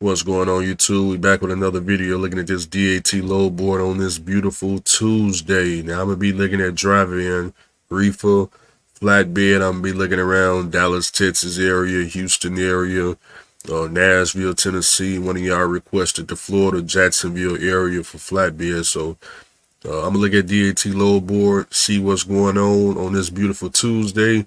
What's going on, YouTube? We back with another video looking at this DAT load board on this beautiful Tuesday. Now I'm gonna be looking at drive-in, reefer, flatbed. I'm gonna be looking around Dallas, Texas area, Houston area, Nashville, Tennessee. One of y'all requested the Florida, Jacksonville area for flatbed. So I'm gonna look at DAT load board, see what's going on this beautiful Tuesday.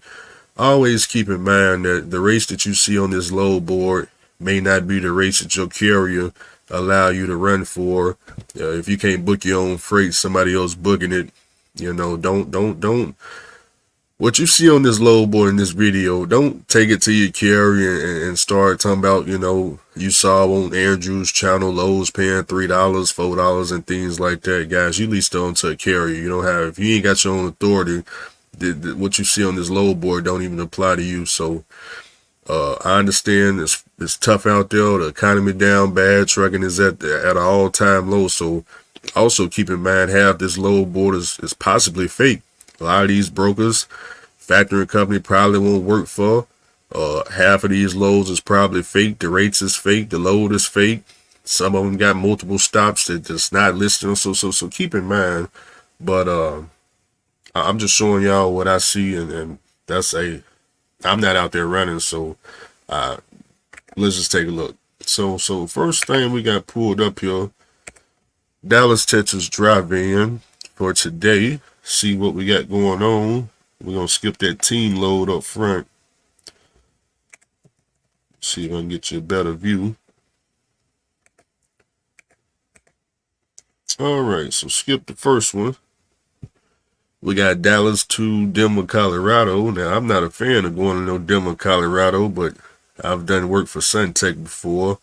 Always keep in mind that the race that you see on this load board may not be the race that your carrier allow you to run for. If you can't book your own freight, somebody else booking it. Don't. What you see on this load board in this video, don't take it to your carrier and start talking about, you saw on Andrew's channel loads paying $3, $4 and things like that. Guys, you leased on to a carrier. You don't have, if you ain't got your own authority, what you see on this load board don't even apply to you. So I understand it's tough out there. The economy down bad. Trucking is at an all-time low. So also keep in mind, half this load board is possibly fake. A lot of these brokers, factoring company probably won't work for. Half of these loads is probably fake. The rates is fake. The load is fake. Some of them got multiple stops that just not listed. So keep in mind. But I'm just showing y'all what I see, and I'm not out there running, so let's just take a look. So first thing we got pulled up here, Dallas, Texas drive-in for today. See what we got going on. We're gonna skip that team load up front. See if I can get you a better view. All right, so skip the first one. We got Dallas to Denver, Colorado. Now, I'm not a fan of going to no Denver, Colorado, but I've done work for Suntech before.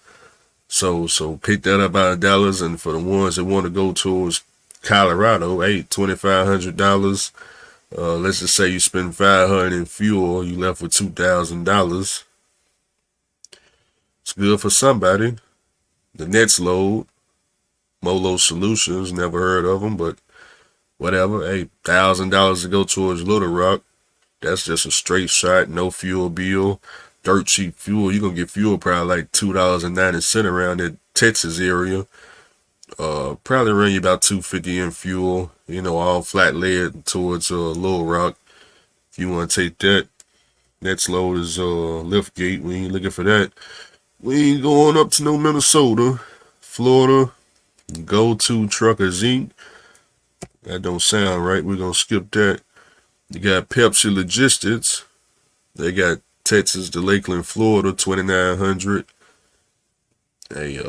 So pick that up out of Dallas. And for the ones that want to go towards Colorado, hey, $2,500. Let's just say you spend $500 in fuel, you left with $2,000. It's good for somebody. The next load, Molo Solutions, never heard of them, but whatever. Hey, $1,000 to go towards Little Rock. That's just a straight shot, no fuel bill, dirt cheap fuel. You're gonna get fuel probably like $2.90 around that Texas area. Probably run you about $2.50 in fuel. All flat lead towards Little Rock. If you want to take that. Next load is Liftgate. We ain't looking for that. We ain't going up to no Minnesota, Florida. Go to Truckers Inc. That don't sound right. We're going to skip that. You got Pepsi Logistics. They got Texas to Lakeland, Florida, 2,900. Hey,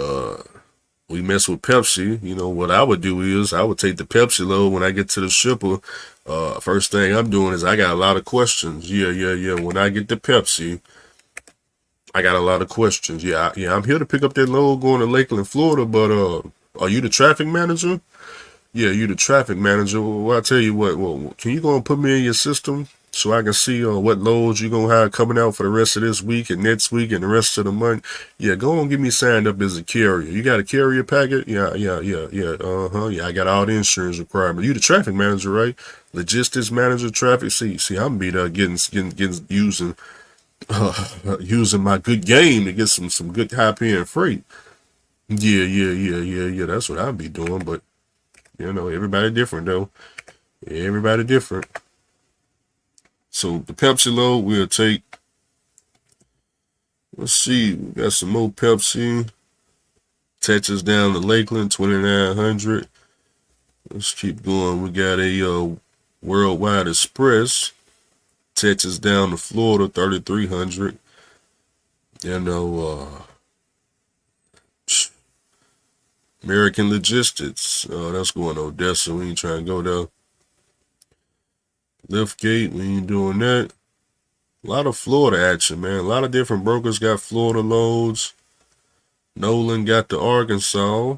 we mess with Pepsi. What I would do is I would take the Pepsi load when I get to the shipper. First thing I'm doing is I got a lot of questions. Yeah. When I get the Pepsi, I got a lot of questions. Yeah, I'm here to pick up that load going to Lakeland, Florida, but are you the traffic manager? Yeah, you the traffic manager. Well, I tell you what, can you go and put me in your system so I can see what loads you going to have coming out for the rest of this week and next week and the rest of the month? Yeah, go and get me signed up as a carrier. You got a carrier packet? Yeah. Yeah, I got all the insurance requirements. You the traffic manager, right? Logistics manager, traffic. See, I'm be getting using my good game to get some good high paying freight. Yeah. That's what I'll be doing, but everybody different though. Everybody different. So the Pepsi load we'll take. Let's see. We got some more Pepsi. Texas down to Lakeland, 2,900. Let's keep going. We got a Worldwide Express. Texas down to Florida, 3,300. American Logistics. That's going to Odessa. We ain't trying to go there. Liftgate. We ain't doing that. A lot of Florida action, man. A lot of different brokers got Florida loads. Nolan got the Arkansas.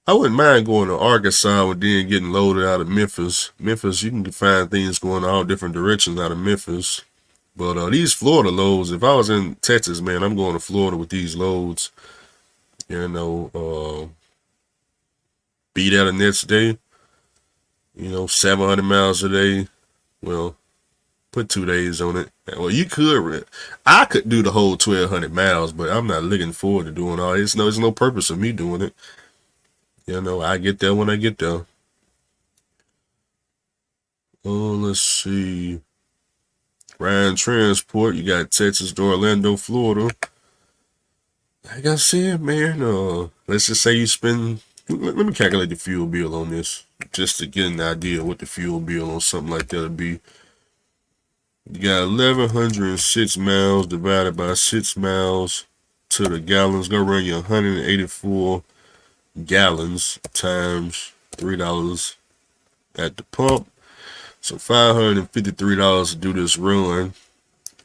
I wouldn't mind going to Arkansas and then getting loaded out of Memphis. Memphis, you can find things going all different directions out of Memphis. But these Florida loads, if I was in Texas, man, I'm going to Florida with these loads. Be there the next day. 700 miles a day. Well, Put 2 days on it. Well, you could. I could do the whole 1,200 miles, but I'm not looking forward to doing all this. No, there's no purpose of me doing it. You know, I get there when I get there. Oh, let's see. Ryan Transport. You got Texas to Orlando, Florida. Like I said, man, let's just say you spend, let me calculate the fuel bill on this, just to get an idea what the fuel bill on something like that would be. You got 1,106 miles divided by 6 miles to the gallons. Gonna run you 184 gallons times $3 at the pump. So $553 to do this run.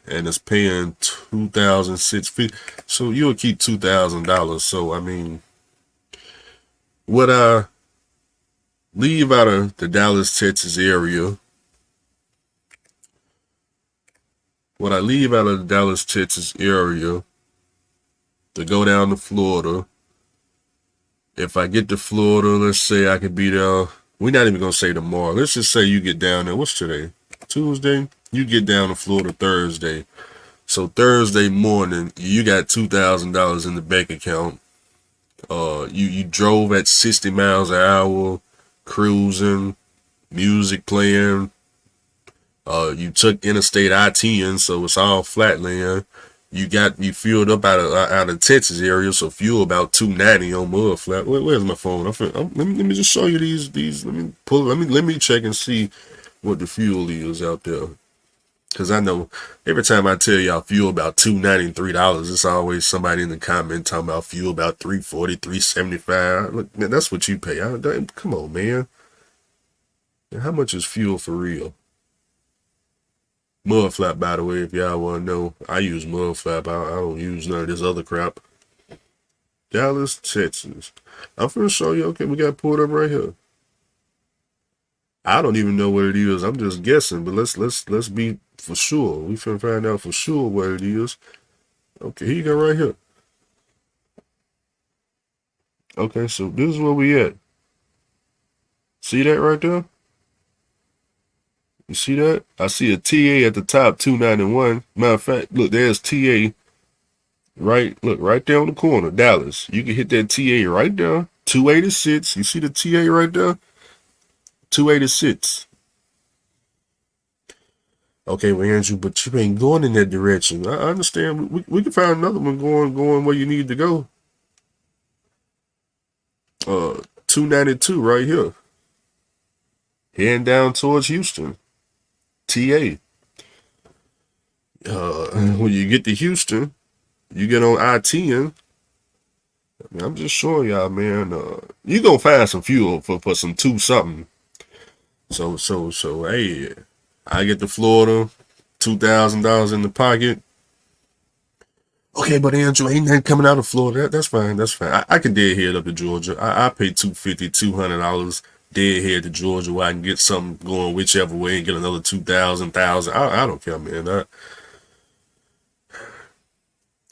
And it's paying $2,650. So you'll keep $2,000. So I mean, what I leave out of the Dallas, Texas area, to go down to Florida. If I get to Florida, let's say I could be there. We're not even gonna say tomorrow. Let's just say you get down there. What's today? Tuesday. You get down to Florida Thursday. So Thursday morning, you got $2,000 in the bank account. You drove at 60 miles an hour, cruising, music playing. You took Interstate I-10, so it's all flatland. You fueled up out of Texas area, so fuel about $2.90 on mud flat. Where's my phone? Let me just show you these. Let me check and see what the fuel is out there. Cause I know every time I tell y'all fuel about $2.90 and $3, it's always somebody in the comment talking about fuel about $3.40, $3.75. Look, man, that's what you pay. Come on, man. How much is fuel for real? Mud flap, by the way, if y'all want to know. I use mud flap. I don't use none of this other crap. Dallas, Texas. I'm finna show you. Okay, we got it pulled up right here. I don't even know what it is. I'm just guessing, but let's be for sure. We finna find out for sure what it is. Okay, here you go right here. Okay, so this is where we at. See that right there? You see that? I see a TA at the top, 291. Matter of fact, look, there's TA. Look, right there on the corner, Dallas. You can hit that TA right there, 286. You see the TA right there? 286. Okay, well, Andrew, but you ain't going in that direction. I understand. We can find another one going where you need to go. 292 right here. Heading down towards Houston. TA. When you get to Houston, you get on I-10. I mean, I'm just showing y'all, man. You gonna find some fuel for some 2 something. So hey, I get to Florida, $2,000 in the pocket. Okay, but Andrew, ain't nothing coming out of Florida. That's fine. I can dead head up to Georgia. I pay $250, $200 dead head to Georgia where I can get something going whichever way and get another 2,000. I don't care, man.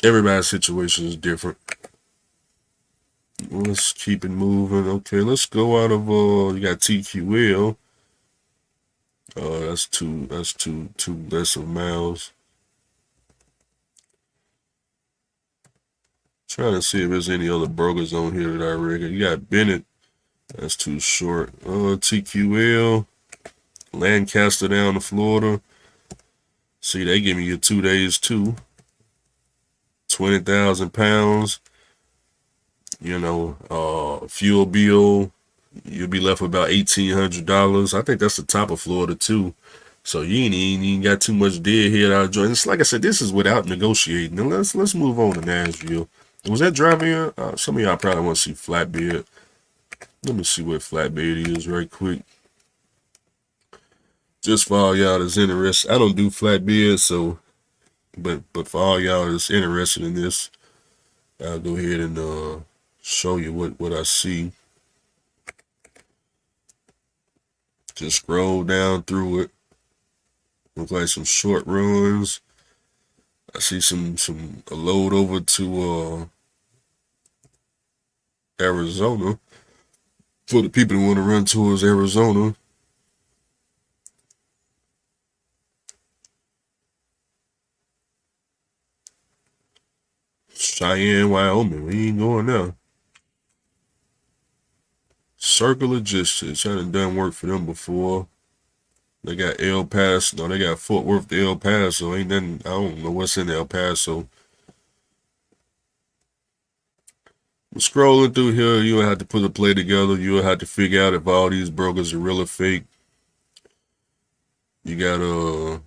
Everybody's situation is different. Let's keep it moving. Okay, let's go out of you got TQL. That's two less of miles. Trying to see if there's any other brokers on here that I reckon. You got Bennett. That's too short. TQL. Lancaster down to Florida. See, they give me you 2 days too. 20,000 pounds. You know, fuel bill. You'll be left with about $1,800. I think that's the top of Florida too. So you ain't even got too much dead head out of joint. It's like I said, this is without negotiating. Now let's move on to Nashville. Was that driving? Some of y'all probably want to see Flatbed. Let me see what Flatbed is right quick. Just for all y'all that's interested. I don't do Flatbed, so but for all y'all that's interested in this, I'll go ahead and show you what I see. Just scroll down through it. Look like some short runs. I see a load over to Arizona. For the people who want to run towards Arizona. Cheyenne, Wyoming. We ain't going there. Circle Logistics. I done work for them before. They got El Paso. No, they got Fort Worth to El Paso. Ain't nothing. I don't know what's in El Paso. But scrolling through here, you'll have to put a play together. You'll have to figure out if all these brokers are real or fake. You got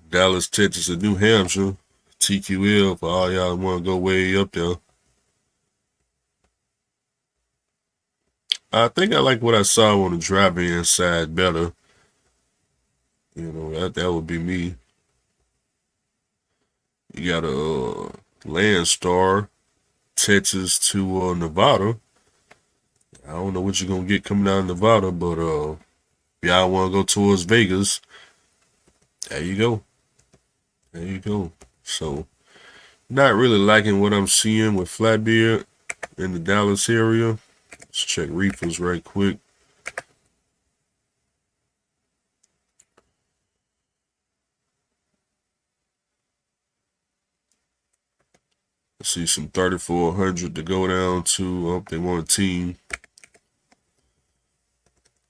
Dallas, Texas, and New Hampshire. TQL for all y'all want to go way up there. I think I like what I saw on the drive-in side better. You know, that would be me. You got a Landstar, Texas to Nevada. I don't know what you're gonna get coming out of Nevada, but if y'all want to go towards Vegas, there you go. There you go. So, not really liking what I'm seeing with Flatbed in the Dallas area. Let's check reefers right quick. Let's see some 3,400 to go down to, they want a team.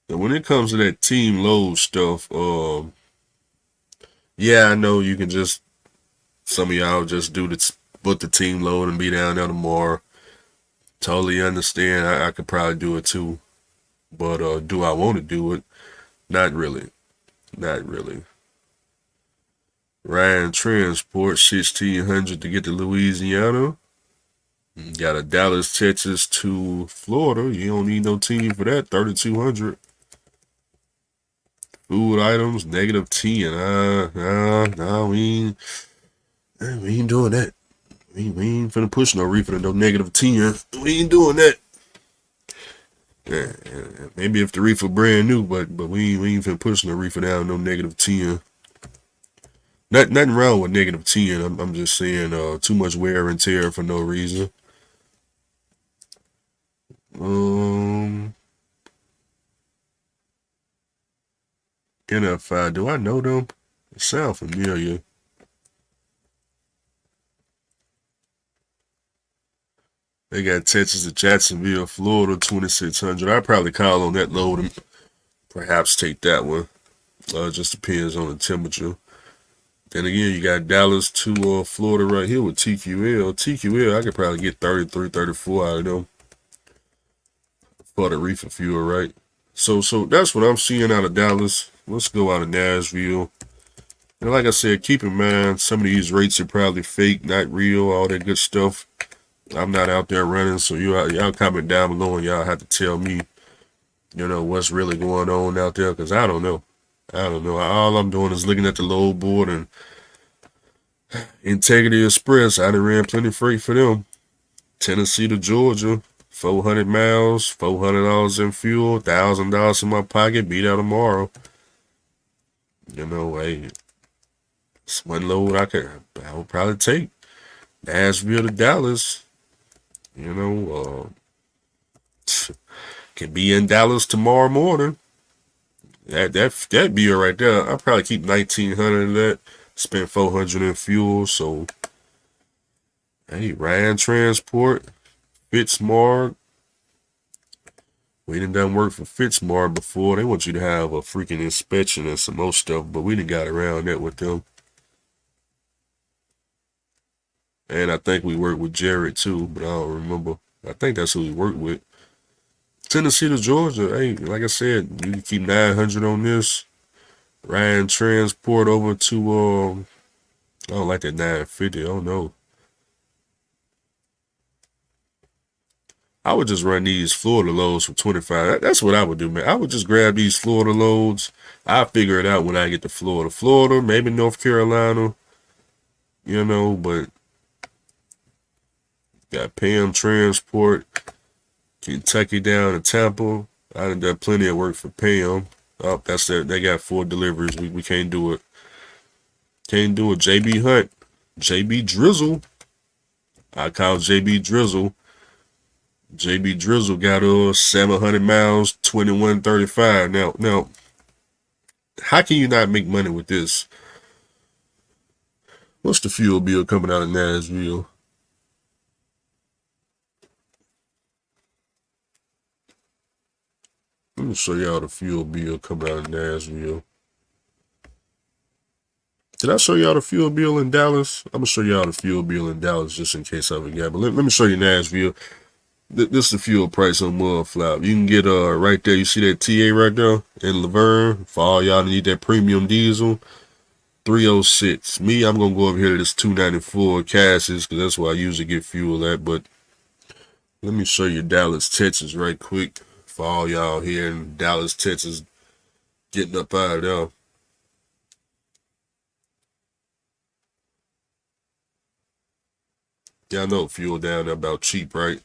And when it comes to that team load stuff, yeah, I know you can just, some of y'all just put the team load and be down there tomorrow. Totally understand. I could probably do it too. But do I want to do it? Not really. Not really. Ryan Transport, 1,600 to get to Louisiana. Got a Dallas, Texas to Florida. You don't need no team for that. 3,200. Food items, -10. Nah, we ain't doing that. We ain't finna push no reefer to no -10. We ain't doing that. Yeah, maybe if the reefer brand new, but we ain't finna push no reefer down no -10. Nothing wrong with -10. I'm just saying too much wear and tear for no reason. NFI, do I know them? It sound familiar. They got Texas to Jacksonville, Florida, 2,600. I'd probably call on that load and perhaps take that one. Just depends on the temperature. Then again, you got Dallas to Florida right here with TQL. TQL, I could probably get 33, 34 out of them for the reefer fuel, right? So that's what I'm seeing out of Dallas. Let's go out of Nashville. And like I said, keep in mind, some of these rates are probably fake, not real, all that good stuff. I'm not out there running, so y'all comment down below and y'all have to tell me, you know, what's really going on out there, because I don't know. All I'm doing is looking at the load board and Integrity Express. I done ran plenty freight for them. Tennessee to Georgia, 400 miles, $400 in fuel, $1,000 in my pocket. Be there tomorrow. You know, hey, it's one load I would probably take. Nashville to Dallas. You know, can be in Dallas tomorrow morning. That beer right there, I'll probably keep 1,900 of that. Spent 400 in fuel. So, hey, Ryan Transport, Fitzmar. We done work for Fitzmar before. They want you to have a freaking inspection and some more stuff, but we done got around that with them. And I think we worked with Jared too, but I don't remember. I think that's who we worked with. Tennessee to Georgia. Hey, like I said, you can keep 900 on this. Ryan Transport over to, I don't like that 950. I don't know. I would just run these Florida loads for 25. That's what I would do, man. I would just grab these Florida loads. I'll figure it out when I get to Florida. Florida, maybe North Carolina, you know, but got Pam Transport, Kentucky down to Tampa. I done plenty of work for Pam. Oh, that's that. They got 4 deliveries. We can't do it. Can't do it. JB Hunt, JB Drizzle. I call JB Drizzle. JB Drizzle got 700 miles, 2135. Now, how can you not make money with this? What's the fuel bill coming out of Nashville? me show y'all the fuel bill coming out of Nashville. Did I show y'all the fuel bill in Dallas? I'm gonna show y'all the fuel bill in Dallas just in case I forgot. But let me show you Nashville. This is the fuel price on Mud Flap. You can get right there. You see that TA right there in Laverne for all y'all that need that premium diesel. 306. Me, I'm gonna go over here to this 294 Cassius because that's where I usually get fuel at. But let me show you Dallas, Texas, right quick for all y'all here in Dallas, Texas, getting up out of there. Y'all know fuel down there about cheap, right?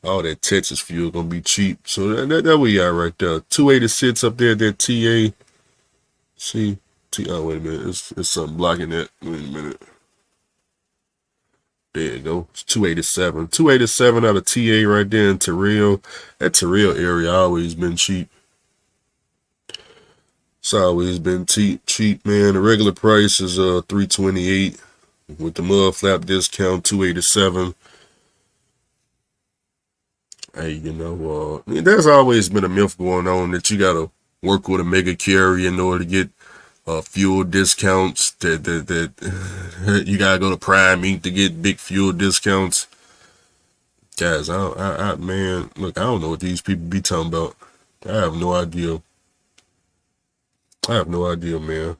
All that Texas fuel gonna be cheap. So that we are right there. 286 up there, that TA. See? Oh, wait a minute. It's something blocking that. Wait a minute. There you go. It's 287. 287 out of TA right there in Terrell. That Terrell area always been cheap. It's always been cheap, man. The regular price is 328 with the Mud Flap discount 287. Hey, you know, there's always been a myth going on that you gotta work with a mega carrier in order to get fuel discounts. That you gotta go to Prime Inc. to get big fuel discounts. Guys, man, look, I don't know what these people be talking about. I have no idea. I have no idea, man.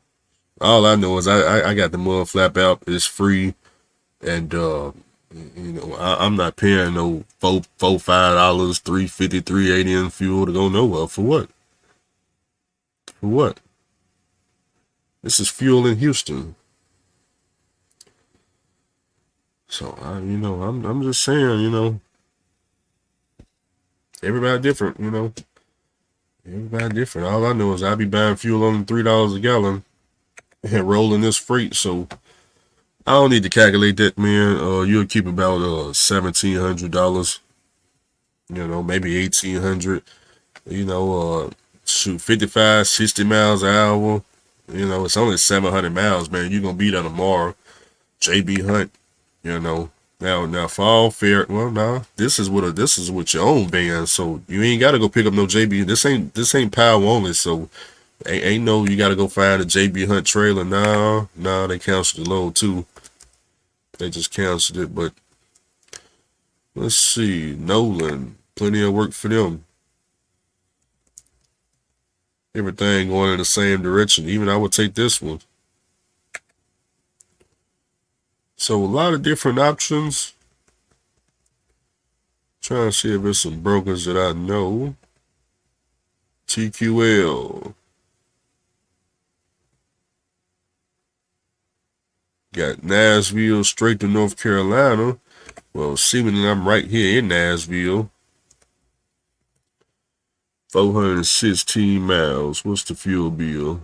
All I know is I got the Mud Flap app. It's free, and you know, I'm not paying no $4, $5, $3.50, $3.80 in fuel to go nowhere. For what? For what? This is fuel in Houston. So you know, I'm just saying, you know, everybody different, you know. Everybody different. All I know is I be buying fuel on $3 a gallon and rolling this freight. So I don't need to calculate that, man. You'll keep about $1,700. You know, maybe 1,800. You know, shoot, 55, 60 miles an hour. You know, it's only 700 miles, man. You're gonna be there tomorrow. JB Hunt. You know. Now for all fair, well, nah, this is with your own van, so you ain't gotta go pick up no JB. This ain't power only, so ain't no you gotta go find a JB Hunt trailer. Nah, they canceled the load too. They just canceled it, but let's see. Nolan, plenty of work for them. Everything going in the same direction. Even I would take this one. So a lot of different options. Trying to see if there's some brokers that I know. TQL. Got Nashville straight to North Carolina. Well, seemingly I'm right here in Nashville. 416 miles. What's the fuel bill?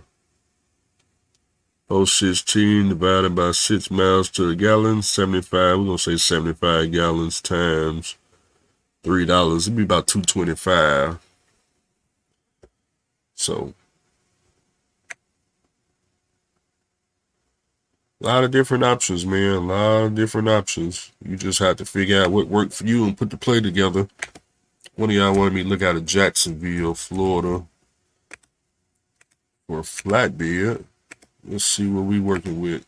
416 divided by 6 miles to a gallon. 75. We're going to say 75 gallons times $3. It'd be about $2.25. So a lot of different options, man. A lot of different options. You just have to figure out what worked for you and put the play together. One of y'all wanted me to look out of Jacksonville, Florida for a flatbed. Let's see what we working with.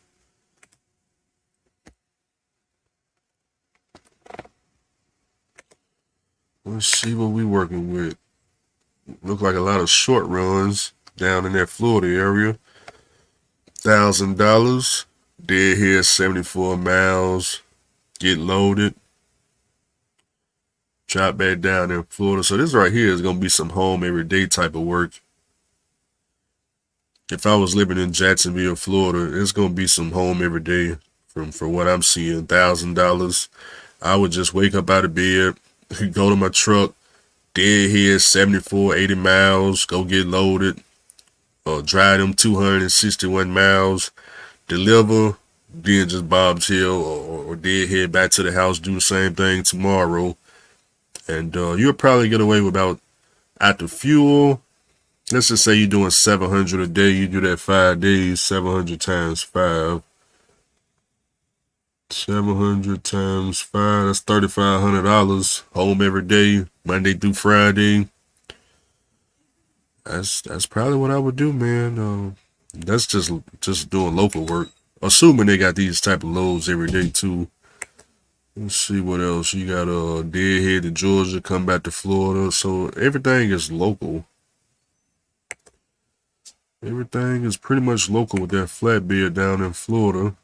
Let's see what we working with. Look like a lot of short runs down in that Florida area. $1,000. Dead here, 74 miles. Get loaded. Drop back down in Florida. So this right here is going to be some home every day type of work. If I was living in Jacksonville, Florida, it's going to be some home every day for what I'm seeing. $1,000. I would just wake up out of bed, go to my truck, dead here, 74, 80 miles, go get loaded, drive them 261 miles, deliver, then just Bob's Hill or dead head back to the house, do the same thing tomorrow. And you'll probably get away with about, after fuel, let's just say you're doing 700 a day. You do that 5 days, 700 times 5. 700 times 5, that's $3,500. Home every day, Monday through Friday. that's probably what I would do, man. That's just doing local work. Assuming they got these type of loads every day too. Let's see what else. You got Deadhead to Georgia, come back to Florida. So everything is local. Everything is pretty much local with that flatbed down in Florida.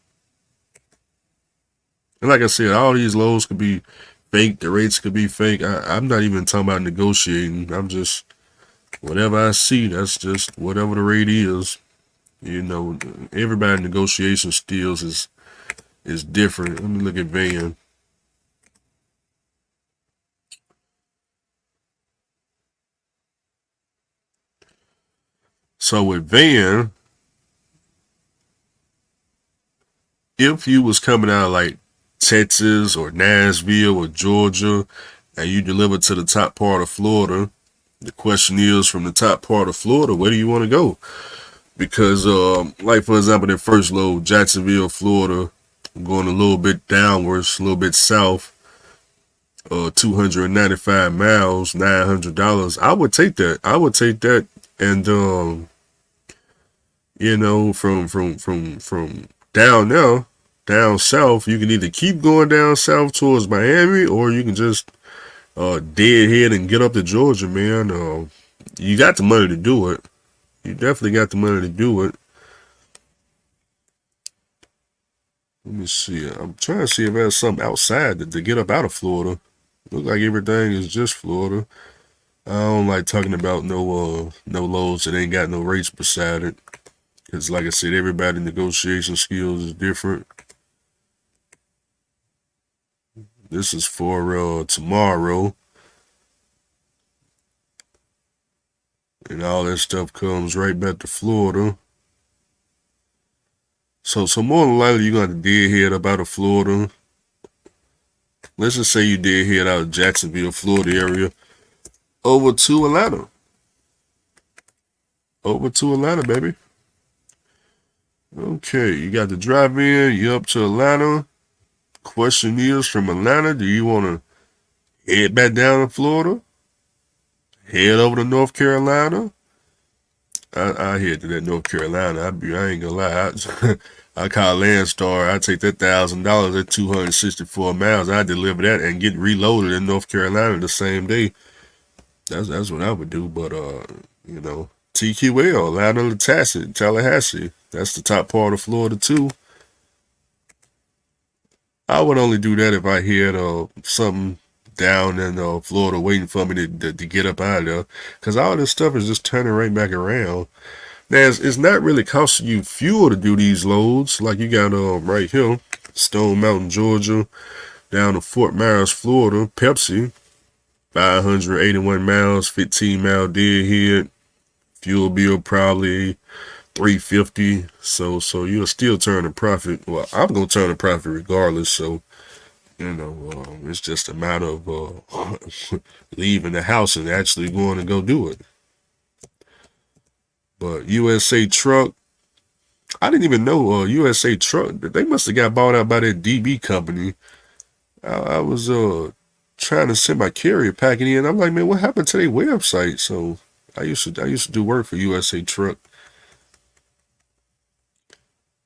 And like I said, all these loads could be fake. The rates could be fake. I'm not even talking about negotiating. I'm just, whatever I see, that's just whatever the rate is. You know, everybody negotiation skills is different. Let me look at van. So with van, if you was coming out of like Texas or Nashville or Georgia and you deliver to the top part of Florida, the question is, from the top part of Florida, where do you want to go? Because like for example, the first load, Jacksonville, Florida, going a little bit downwards, a little bit south, 295 miles, $900. I would take that. I would take that. And you know, from down there, down south, you can either keep going down south towards Miami, or you can just deadhead and get up to Georgia, man. You got the money to do it. You definitely got the money to do it. Let me see. I'm trying to see if there's something outside to get up out of Florida. Look like everything is just Florida. I don't like talking about no loads that ain't got no rates beside it. Cause like I said, everybody's negotiation skills is different. This is for tomorrow. And all that stuff comes right back to Florida. So more than likely you're gonna deadhead up out of Florida. Let's just say you deadhead out of Jacksonville, Florida area, over to Atlanta. Over to Atlanta, baby. Okay, you got the drive in, you up to Atlanta. Question is, from Atlanta, do you want to head back down to Florida? Head over to North Carolina? I head to that North Carolina. I ain't gonna lie. I call Landstar. I take that $1,000 at 264 miles. I deliver that and get reloaded in North Carolina the same day. That's what I would do. But you know, TQL, Atlanta, Tallahassee. That's the top part of Florida too. I would only do that if I had something down in Florida waiting for me to get up out of there. Because all this stuff is just turning right back around. Now, it's not really costing you fuel to do these loads. Like you got right here, Stone Mountain, Georgia, down to Fort Myers, Florida, Pepsi, 581 miles, 15-mile deadhead. Fuel bill probably $350. So you'll still turn a profit. Well, I'm gonna turn a profit regardless. So you know, it's just a matter of leaving the house and actually going to go do it. But USA Truck, I didn't even know USA Truck. They must have got bought out by that DB company. I was trying to send my carrier packet in. I'm like, man, what happened to their website? So I used to do work for USA Truck.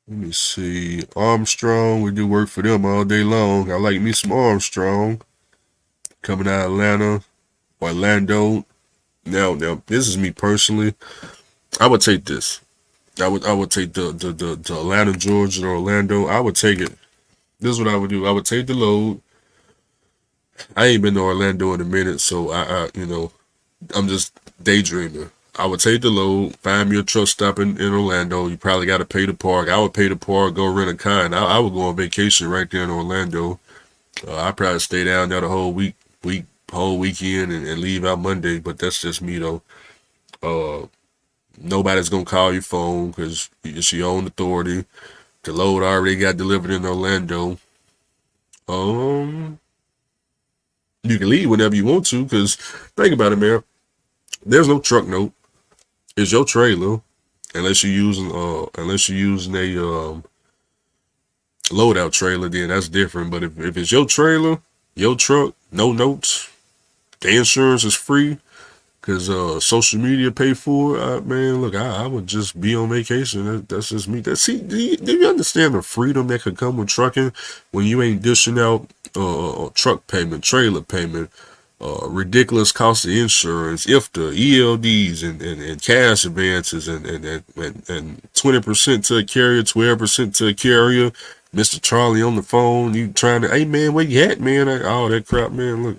Let me see. Armstrong, we do work for them all day long. I like me some Armstrong. Coming out of Atlanta, Orlando. Now, this is me personally. I would take this. I would take the Atlanta, Georgia, or Orlando. I would take it. This is what I would do. I would take the load. I ain't been to Orlando in a minute, so I you know, I'm just daydreaming. I would take the load, find me a truck stop in Orlando. You probably got to pay to park. I would pay to park, go rent a car, and I would go on vacation right there in Orlando. I'd probably stay down there the whole weekend and leave out Monday. But that's just me though. Nobody's gonna call your phone because it's your own authority. The load already got delivered in Orlando. You can leave whenever you want to, because think about it, man. There's no truck note. It's your trailer, unless you're using a loadout trailer, then that's different. But if it's your trailer, your truck, no notes, the insurance is free. because social media pay for it. Man, look, I would just be on vacation. That's just me. See, do you understand the freedom that could come with trucking when you ain't dishing out truck payment, trailer payment, ridiculous cost of insurance, if the ELDs and cash advances and 20% to a carrier, 12% to a carrier. Mr. Charlie on the phone, you trying to, hey man, where you at, man? All that crap, man. Look,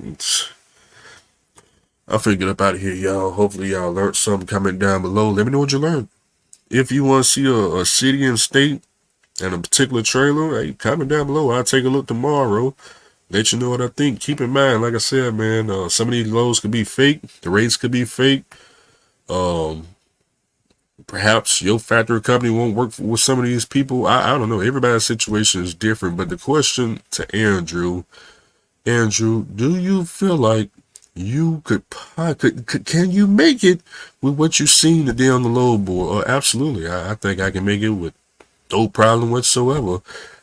I'll figure it up out of here, y'all. Hopefully y'all learned something. Comment down below. Let me know what you learned. If you want to see a city and state and a particular trailer, hey, comment down below. I'll take a look tomorrow. Let you know what I think. Keep in mind, like I said, man, some of these loads could be fake. The rates could be fake. Perhaps your factory company won't work with some of these people. I don't know. Everybody's situation is different. But the question to Andrew, do you feel like you can you make it with what you've seen today on the load board? Absolutely. I think I can make it with no problem whatsoever.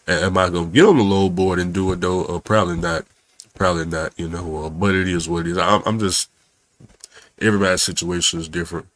Am I going to get on the load board and do it though? Probably not. Probably not, but it is what it is. I'm just, everybody's situation is different.